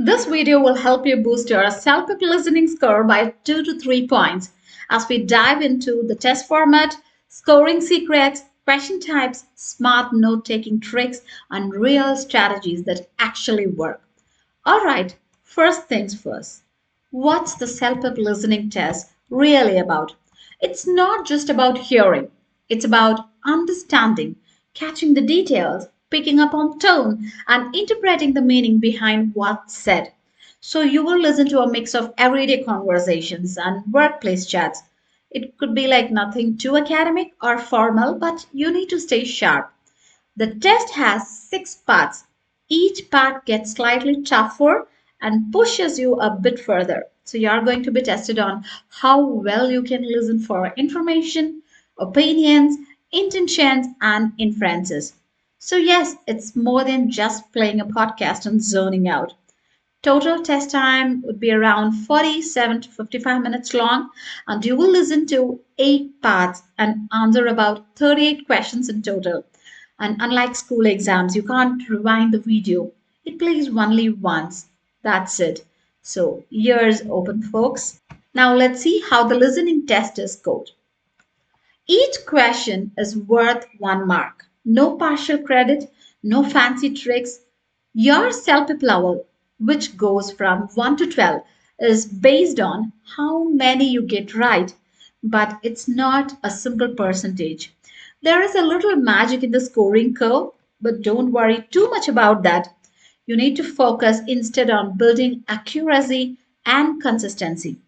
This video will help you boost your CELPIP listening score by 2 to 3 points as we dive into the test format, scoring secrets, question types, smart note-taking tricks, and real strategies that actually work. Alright, first things first. What's the CELPIP listening test really about? It's not just about hearing, it's about understanding, catching the details, picking up on tone, and interpreting the meaning behind what's said. So you will listen to a mix of everyday conversations and workplace chats. It could be like nothing too academic or formal, but you need to stay sharp. The test has 6 parts. Each part gets slightly tougher and pushes you a bit further. So you are going to be tested on how well you can listen for information, opinions, intentions, and inferences. So, yes, it's more than just playing a podcast and zoning out. Total test time would be around 47 to 55 minutes long, and you will listen to 8 parts and answer about 38 questions in total. And unlike school exams, you can't rewind the video, it plays only once. That's it. So, ears open, folks. Now, let's see how the listening test is scored. Each question is worth 1 mark. No partial credit, no fancy tricks. Your self-pip level, which goes from 1 to 12, is based on how many you get right, but it's not a simple percentage. There is a little magic in the scoring curve, but don't worry too much about that. You need to focus instead on building accuracy and consistency,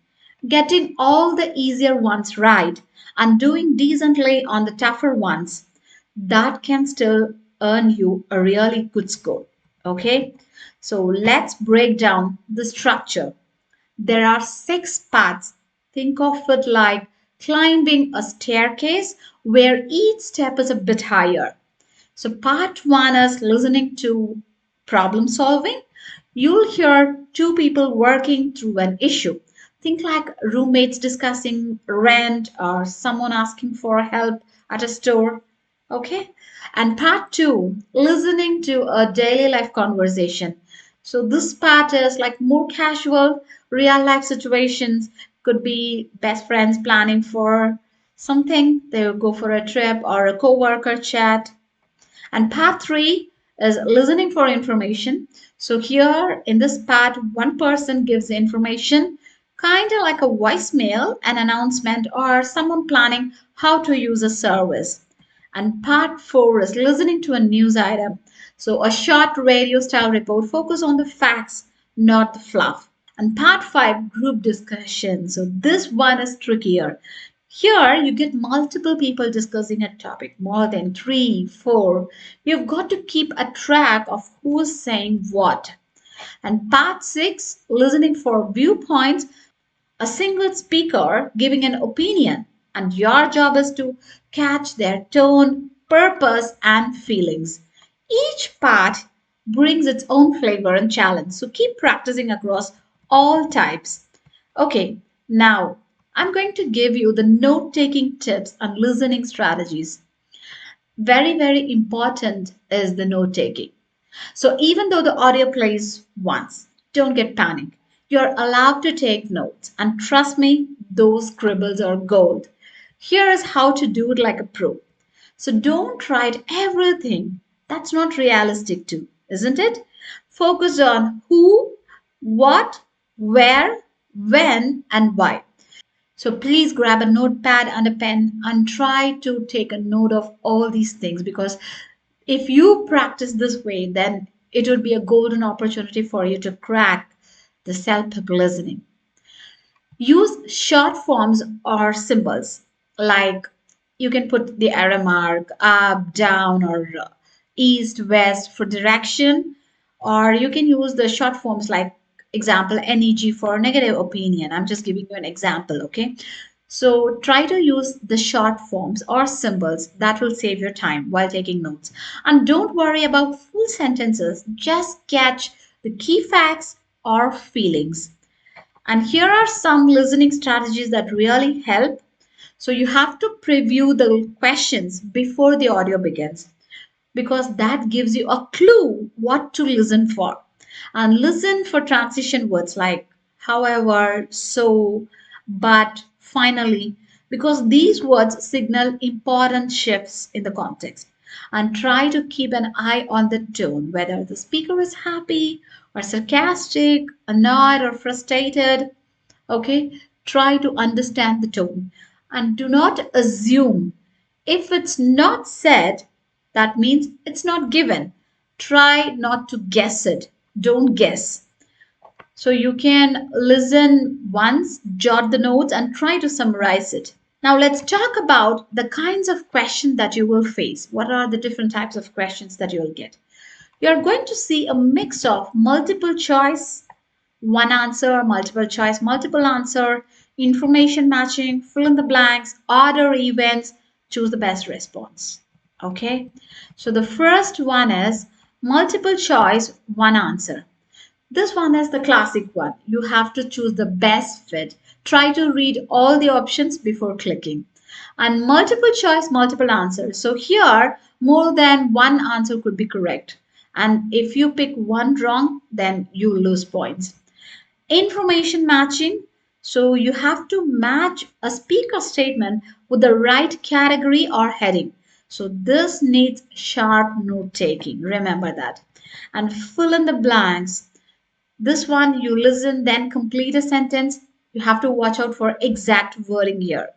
getting all the easier ones right and doing decently on the tougher ones. That can still earn you a really good score. Okay, so let's break down the structure. There are 6 parts. Think of it like climbing a staircase where each step is a bit higher. So, part one is listening to problem solving. You'll hear two people working through an issue. Think like roommates discussing rent or someone asking for help at a store. Okay. And part two, listening to a daily life conversation. So, this part is like more casual, real life situations. Could be best friends planning for something, they will go for a trip or a co-worker chat. And part three is listening for information. So here in this part, one person gives the information, kind of like a voicemail, an announcement, or someone planning how to use a service. And part four is listening to a news item. So a short radio style report focus on the facts, not the fluff. And part five, group discussion. So this one is trickier. Here you get multiple people discussing a topic, more than three, four. You've got to keep a track of who's saying what. And part six, listening for viewpoints, a single speaker giving an opinion, and your job is to catch their tone, purpose, and feelings. Each part brings its own flavor and challenge, so keep practicing across all types. Okay, now I'm going to give you the note taking tips and listening strategies. Very, very important is the note taking. So even though the audio plays once, don't get panicked. You're allowed to take notes, and trust me, those scribbles are gold. Here is how to do it like a pro. So don't write everything. That's not realistic too, isn't it? Focus on who, what, where, when, and why. So please grab a notepad and a pen and try to take a note of all these things, because if you practice this way, then it would be a golden opportunity for you to crack the self-help listening. Use short forms or symbols, like you can put the arrow mark up, down, or east, west for direction, or you can use the short forms like example neg for negative opinion. I'm just giving you an example, okay? So try to use the short forms or symbols that will save your time while taking notes. And don't worry about full sentences, just catch the key facts or feelings. And here are some listening strategies that really help. So you have to preview the questions before the audio begins, because that gives you a clue what to listen for. And listen for transition words like however, so, but, finally, because these words signal important shifts in the context. And try to keep an eye on the tone, whether the speaker is happy or sarcastic, annoyed or frustrated. Okay, try to understand the tone and do not assume. If it's not said, that means it's not given. Try not to guess it. Don't guess. So you can listen once, jot the notes, and try to summarize it. Now let's talk about the kinds of questions that you will face. What are the different types of questions that you will get? You're going to see a mix of multiple choice, one answer, multiple choice, multiple answer, information matching, fill in the blanks, order events, choose the best response. Okay, so the first one is multiple choice, one answer. This one is the classic one. You have to choose the best fit. Try to read all the options before clicking. And multiple choice, multiple answers. So here, more than one answer could be correct. And if you pick one wrong, then you lose points. Information matching. So you have to match a speaker statement with the right category or heading. So this needs sharp note taking. Remember that. And fill in the blanks. This one, you listen, then complete a sentence. You have to watch out for exact wording here.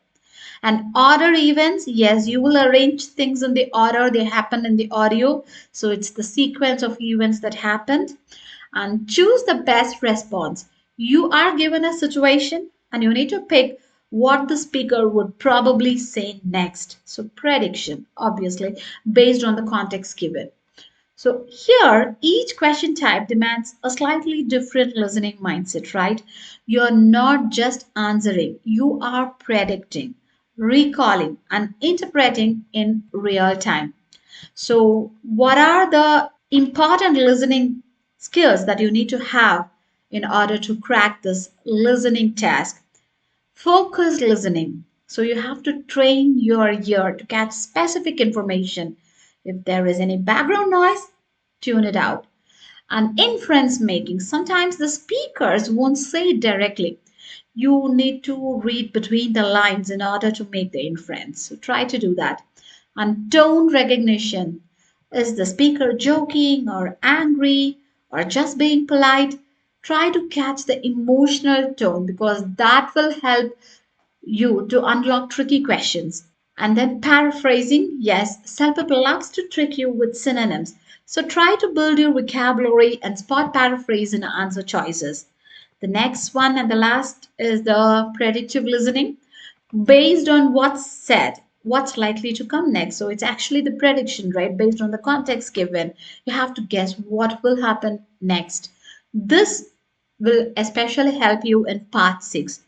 And order events, yes, you will arrange things in the order they happen in the audio. So it's the sequence of events that happened. And choose the best response. You are given a situation and you need to pick what the speaker would probably say next. So prediction, obviously, based on the context given. So here, each question type demands a slightly different listening mindset, right? You're not just answering, you are predicting, recalling, and interpreting in real time. So, what are the important listening skills that you need to have in order to crack this listening task? Focused listening. So you have to train your ear to catch specific information. If there is any background noise, tune it out. And inference making. Sometimes the speakers won't say it directly. You need to read between the lines in order to make the inference. So try to do that. And tone recognition. Is the speaker joking or angry or just being polite? Try to catch the emotional tone because that will help you to unlock tricky questions. And then paraphrasing, yes, CELPIP loves to trick you with synonyms. So try to build your vocabulary and spot paraphrase in answer choices. The next one and the last is the predictive listening. Based on what's said, what's likely to come next. So it's actually the prediction, right? Based on the context given, you have to guess what will happen next. This will especially help you in part 6.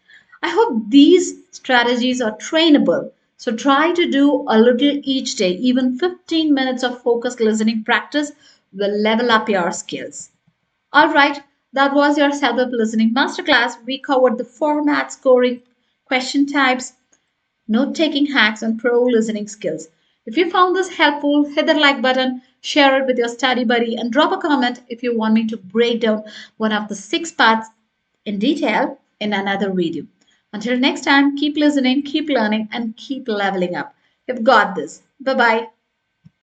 I hope these strategies are trainable. So try to do a little each day. Even 15 minutes of focused listening practice will level up your skills. All right, that was your CELPIP Listening Masterclass. We covered the format, scoring, question types, note taking hacks, and pro listening skills. If you found this helpful, hit the like button, share it with your study buddy, and drop a comment if you want me to break down one of the 6 parts in detail in another video. Until next time, keep listening, keep learning, and keep leveling up. You've got this. Bye bye.